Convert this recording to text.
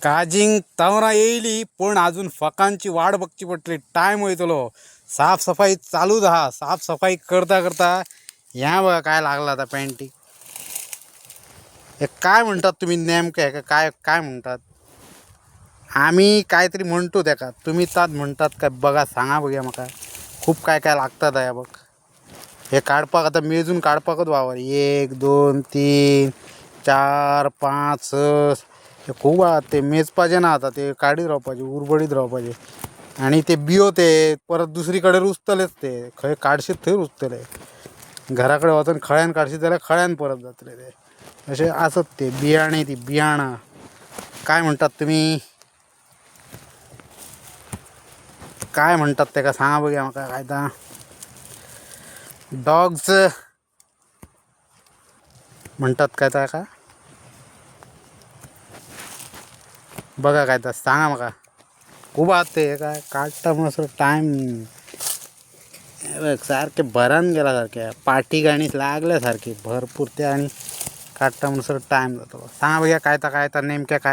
Causing तवरा येईली पण अजून फकांची वाट बघची पडली. टाइम वयतलो. साफसफाई चालू दहा. साफसफाई करता करता ह्या बघा काय लागला आता पॅन्टी. हे काय म्हणतात तुम्ही नेमकं आहे का काय काय म्हणतात? आम्ही काहीतरी म्हणतो त्या का तुम्ही तात म्हणतात काय बघा सांगा बघूया मका. खूप काय काय लागतात या बघ. हे काढपाक आता मेजून काढपाकच वावर 1 2 3 4 5 6 हे खूप ते मेज पाहिजे ना. आता ते काढीत राहू पाहिजे उरबडीत राहू पाहिजे. आणि ते बियो ते परत दुसरीकडे रुजतलेच ते खय काढशीत थंय रुजतले. घराकडे वचून खळ्यान काढशीत जाल्यार खळ्यान परत जातले ते असे असत ते बियाणे ती बियाणं काय म्हणतात तुम्ही काय म्हणतात ते का सांगा बघूया मका काय ता डॉग्स म्हणतात काय ता का बघा काय तर सांगा मका खूप आत ते काय काढता मग असं टाईम सारखे भरान गेल्यासारखे पाठी गाणी लागल्यासारखे भरपूर ते आणि काढता म्हणून सर टाईम जातो. सांगा बघा काय तर नेमक्या काय